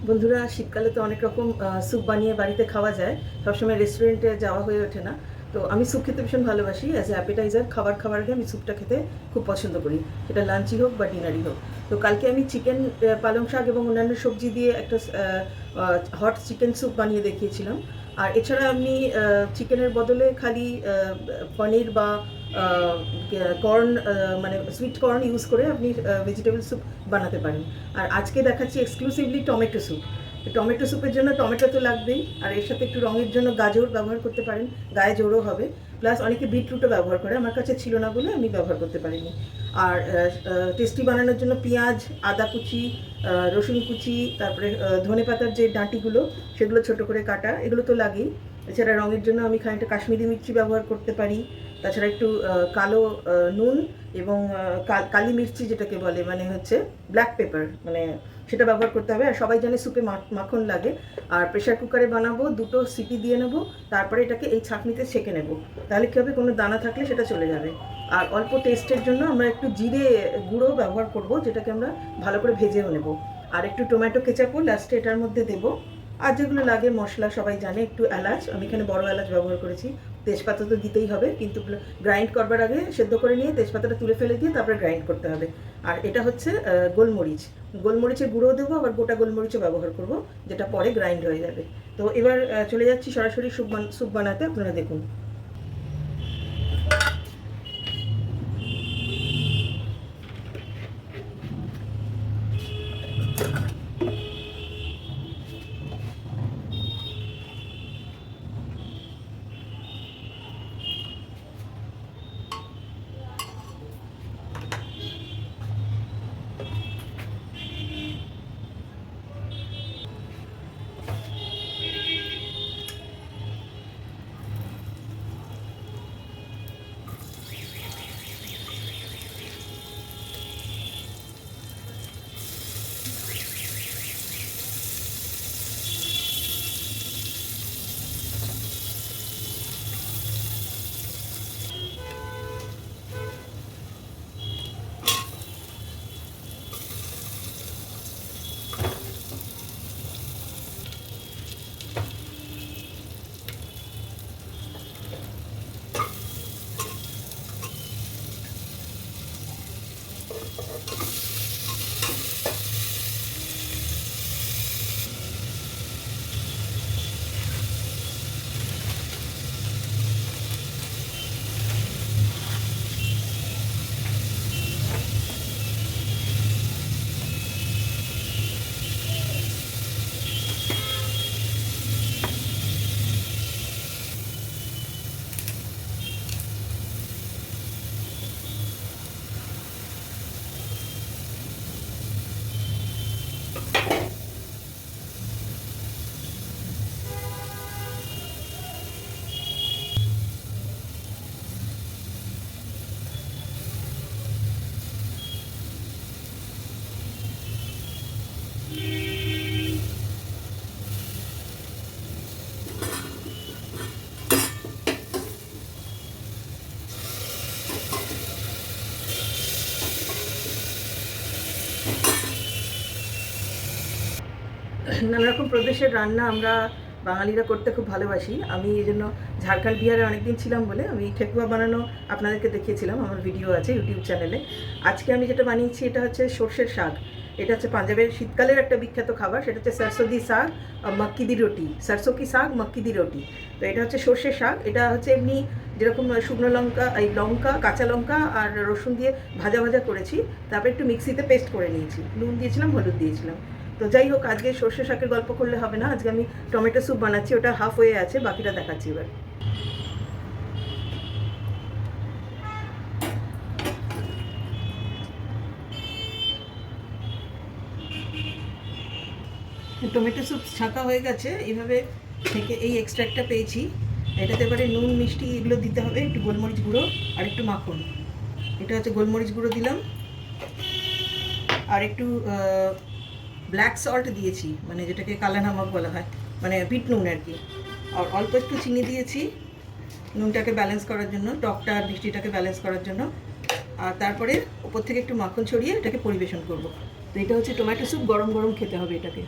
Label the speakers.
Speaker 1: বন্ধুরা, শীতকালে তো অনেক রকম স্যুপ বানিয়ে বাড়িতে খাওয়া যায়। সবসময় রেস্টুরেন্টে যাওয়া হয়ে ওঠে না। তো আমি স্যুপ খেতে ভীষণ ভালোবাসি। অ্যাজ এ অ্যাপেটাইজার খাবার আগে আমি স্যুপটা খেতে খুব পছন্দ করি, সেটা লাঞ্চই হোক বা ডিনারই হোক। তো কালকে আমি চিকেন, পালং শাক এবং অন্যান্য সবজি দিয়ে একটা হট চিকেন স্যুপ বানিয়ে দেখিয়েছিলাম। আর এছাড়া আপনি চিকেনের বদলে খালি পনির বা কর্ন, মানে সুইট কর্ন ইউজ করে আপনি ভেজিটেবল স্যুপ বানাতে পারেন। আর আজকে দেখাচ্ছি এক্সক্লুসিভলি টমেটো স্যুপ। টমেটো স্যুপের জন্য টমেটো তো লাগবেই, আর এর সাথে একটু রঙের জন্য গাজর ব্যবহার করতে পারেন, গায়ে জোরও হবে। প্লাস অনেকে বিটরুটও ব্যবহার করে, আমার কাছে ছিল না বলে আমি ব্যবহার করতে পারিনি। আর টেস্টি বানানোর জন্য পেঁয়াজ, আদা কুচি, রসুন কুচি, তারপরে ধনে পাতার যে ডাঁটিগুলো সেগুলো ছোটো করে কাটা, এগুলো তো লাগেই। এছাড়া রঙের জন্য আমি খানিকটা কাশ্মীরি মির্চি ব্যবহার করতে পারি। তাছাড়া একটু কালো নুন এবং কালি মির্চি যেটাকে বলে, মানে হচ্ছে ব্ল্যাক পেপার, মানে সেটা ব্যবহার করতে হবে। আর সবাই জানে স্যুপে মাখন লাগে। আর প্রেশার কুকারে বানাবো, 2টো সিটি দিয়ে নেবো, তারপরে এটাকে এই ছাঁকনিতে ছেঁকে নেব। তাহলে কী হবে, কোনো দানা থাকলে সেটা চলে যাবে। আর অল্প টেস্টের জন্য আমরা একটু জিরে গুঁড়ো ব্যবহার করব, যেটাকে আমরা ভালো করে ভেজেও নেব। আর একটু টমেটো কেচাপও লাস্টে এটার মধ্যে দেবো। আর যেগুলো লাগে মশলা সবাই জানে, একটু এলাচ, আমি এখানে বড় এলাচ ব্যবহার করেছি। তেজপাতা তো দিতেই হবে, কিন্তু গ্রাইন্ড করবার আগে সেদ্ধ করে নিয়ে তেজপাতাটা তুলে ফেলে দিয়ে তারপরে গ্রাইন্ড করতে হবে। আর এটা হচ্ছে গোলমরিচ, গোলমরিচের গুঁড়ো দেবো, আবার গোটা গোলমরিচও ব্যবহার করব, যেটা পরে গ্রাইন্ড হয়ে যাবে। তো এবার চলে যাচ্ছি সরাসরি স্যুপ বানাতে, আপনারা দেখুন। নানা রকম প্রদেশের রান্না আমরা বাঙালিরা করতে খুব ভালোবাসি। আমি এই জন্য ঝাড়খণ্ড, বিহারে অনেকদিন ছিলাম বলে আমি ঠেকুয়া বানানো আপনাদেরকে দেখিয়েছিলাম, আমার ভিডিও আছে ইউটিউব চ্যানেলে। আজকে আমি যেটা বানিয়েছি এটা হচ্ছে সর্ষের শাক। এটা হচ্ছে পাঞ্জাবের শীতকালের একটা বিখ্যাত খাবার, সেটা হচ্ছে সরসো দি শাক মক্কি দি রুটি, সরসো কি শাক মক্কি দি রুটি। তো এটা হচ্ছে সর্ষের শাক। এটা হচ্ছে এমনি যেরকম শুকনো লঙ্কা, এই লঙ্কা, কাঁচা লঙ্কা আর রসুন দিয়ে ভাজা ভাজা করেছি, তারপর একটু মিক্সিতে পেস্ট করে নিয়েছি, নুন দিয়েছিলাম, হলুদ দিয়েছিলাম। তো যাই হোক, আজকে সর্ষে শাকের গল্প করলে হবে না, আজকে আমি টমেটো স্যুপ বানাচ্ছি, ওটা হাফ হয়ে আছে, বাকিটা দেখাচ্ছি এবার। টমেটো স্যুপ ছাঁকা হয়ে গেছে, এইভাবে থেকে এই এক্সট্রাক্টটা পেয়েছি। এটাতে এবারে নুন, মিষ্টি এগুলো দিতে হবে, একটু গোলমরিচ গুঁড়ো আর একটু মাখন। এটা হচ্ছে গোলমরিচ গুঁড়ো দিলাম, আর একটু ব্ল্যাক সল্ট দিয়েছি, মানে যেটাকে কালা নামক বলা হয়, মানে বিট নুন আর কি। আর অল্প একটু চিনি দিয়েছি নুনটাকে ব্যালেন্স করার জন্য, টকটা আর মিষ্টিটাকে ব্যালেন্স করার জন্য। আর তারপরে ওপর থেকে একটু মাখন ছড়িয়ে এটাকে পরিবেশন করব। তো এটা হচ্ছে টমেটো স্যুপ, গরম গরম খেতে হবে এটাকে।